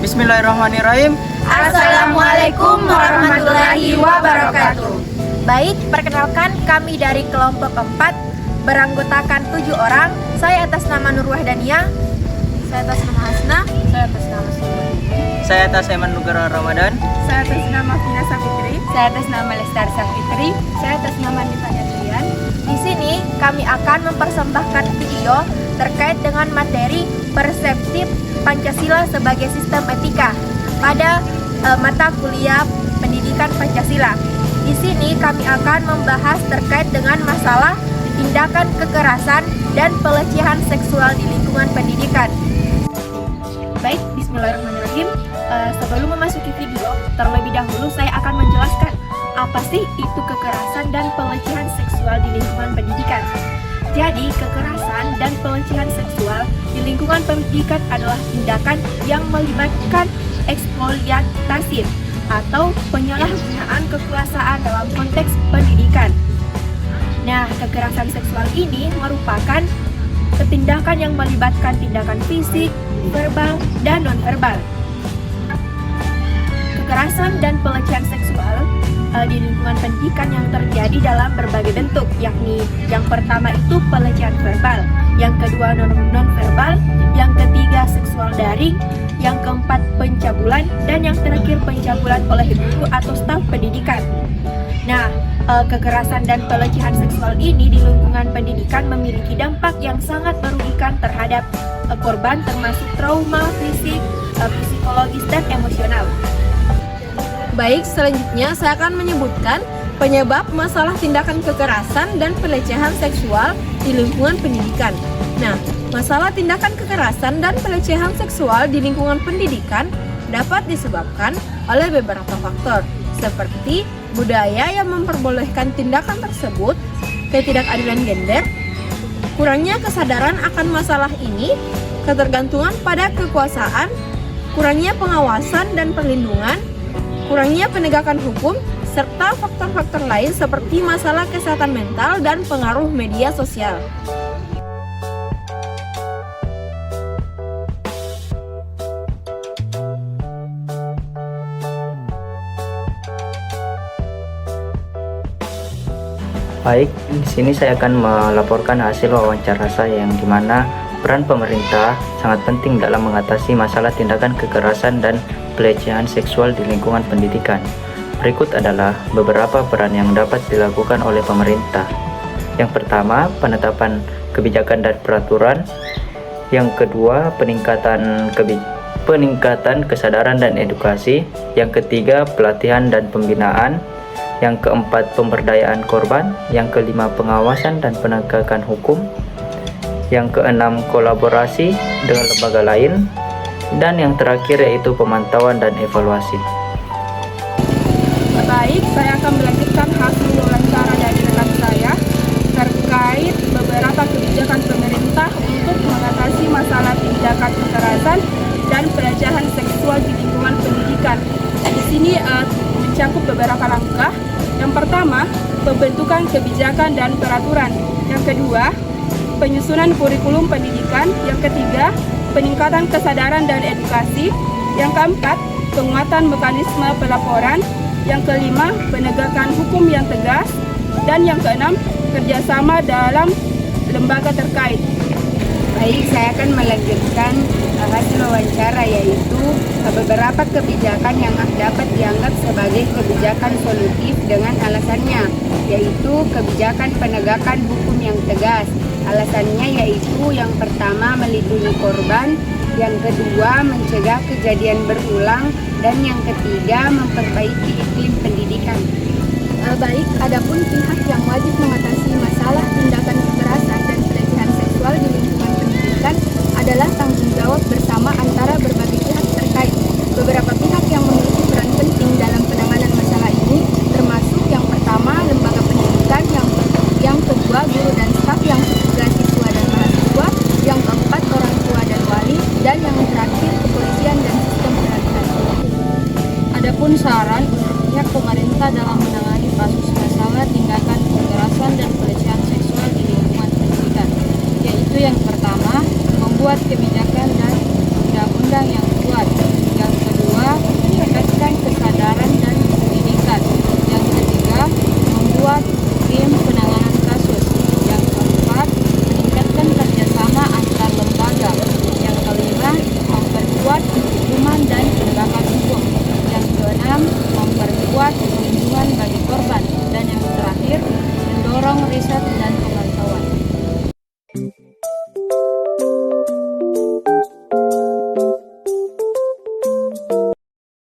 Bismillahirrahmanirrahim. Assalamualaikum warahmatullahi wabarakatuh. Baik, perkenalkan kami dari kelompok 4 beranggotakan 7 orang. Saya atas nama Nur Wahdania. Saya atas nama Hasna. Saya atas nama Sultan. Saya atas Eman Nugra Ramadan. Saya atas nama Fina Safitri. Saya atas nama Lestari Safitri. Saya atas nama Nita Trian. Di sini kami akan mempersembahkan video terkait dengan materi persepsi Pancasila sebagai sistem etika pada mata kuliah pendidikan Pancasila. Di sini kami akan membahas terkait dengan masalah tindakan kekerasan dan pelecehan seksual di lingkungan pendidikan. Baik, bismillahirrahmanirrahim. Sebelum memasuki video, terlebih dahulu saya akan menjelaskan apa sih itu kekerasan dan pelecehan seksual di lingkungan pendidikan. Jadi, kekerasan dan pelecehan seksual di lingkungan pendidikan adalah tindakan yang melibatkan eksploitasi atau penyalahgunaan kekuasaan dalam konteks pendidikan. Nah, kekerasan seksual ini merupakan tindakan yang melibatkan tindakan fisik, verbal, dan non-verbal. Kekerasan dan pelecehan seksual di lingkungan pendidikan yang terjadi dalam berbagai bentuk, yakni yang pertama itu pelecehan verbal, yang kedua non-verbal, yang ketiga seksual daring, yang keempat pencabulan, dan yang terakhir pencabulan oleh guru atau staf pendidikan. Nah, kekerasan dan pelecehan seksual ini di lingkungan pendidikan memiliki dampak yang sangat merugikan terhadap korban, termasuk trauma fisik, psikologis, dan emosional. Baik, selanjutnya saya akan menyebutkan penyebab masalah tindakan kekerasan dan pelecehan seksual di lingkungan pendidikan. Nah, masalah tindakan kekerasan dan pelecehan seksual di lingkungan pendidikan dapat disebabkan oleh beberapa faktor, seperti budaya yang memperbolehkan tindakan tersebut, ketidakadilan gender, kurangnya kesadaran akan masalah ini, ketergantungan pada kekuasaan, kurangnya pengawasan dan perlindungan, kurangnya penegakan hukum, serta faktor-faktor lain seperti masalah kesehatan mental dan pengaruh media sosial. Baik, di sini saya akan melaporkan hasil wawancara saya yang dimana peran pemerintah sangat penting dalam mengatasi masalah tindakan kekerasan dan pelecehan seksual di lingkungan pendidikan. Berikut adalah beberapa peran yang dapat dilakukan oleh pemerintah. Yang pertama, penetapan kebijakan dan peraturan. Yang kedua, peningkatan kesadaran dan edukasi. Yang ketiga, pelatihan dan pembinaan. Yang keempat, pemberdayaan korban. Yang kelima, pengawasan dan penegakan hukum. Yang keenam, kolaborasi dengan lembaga lain. Dan yang terakhir yaitu pemantauan dan evaluasi. Baik, saya akan melanjutkan hasil wawancara dari rekan saya terkait beberapa kebijakan pemerintah untuk mengatasi masalah tindakan kekerasan dan pelecehan seksual di lingkungan pendidikan. Di sini mencakup beberapa langkah. Yang pertama, pembentukan kebijakan dan peraturan. Yang kedua, penyusunan kurikulum pendidikan. Yang ketiga, peningkatan kesadaran dan edukasi. Yang keempat, penguatan mekanisme pelaporan. Yang kelima, penegakan hukum yang tegas. Dan yang keenam, kerjasama dalam lembaga terkait. Baik, saya akan melanjutkan hasil wawancara, yaitu beberapa kebijakan yang dapat dianggap sebagai kebijakan solutif dengan alasannya, yaitu kebijakan penegakan hukum yang tegas. Alasannya yaitu yang pertama, melindungi korban, yang kedua, mencegah kejadian berulang, dan yang ketiga, memperbaiki iklim pendidikan. Baik, adapun pihak yang wajib mengatasi masalah tindakan kekerasan dan pelecehan seksual di lingkungan pendidikan adalah tanggung jawab bersama antara berbagai pihak terkait. Beberapa pihak yang memiliki peran penting dalam penanganan masalah ini termasuk yang pertama, lembaga pendidikan, yang kedua, guru dan staf, yang ketiga, siswa dan mahasiswa, yang keempat, orang tua dan wali, dan yang terakhir, kepolisian dan sistem peradilan. Adapun saran pihak pemerintah dalam menangani kasus masalah tindakan kekerasan dan pelecehan seksual di lingkungan pendidikan, yaitu yang pertama, membuat kebijakan dan undang-undang yang kuat. Yang kedua, meningkatkan kesadaran dan pendidikan. Yang ketiga, membuat tim penanganan kasus. Yang keempat, meningkatkan kerjasama antar lembaga. Yang kelima, memperkuat hukuman dan penegakan hukum. Yang keenam, memperkuat perlindungan bagi korban. Dan yang terakhir, mendorong riset dan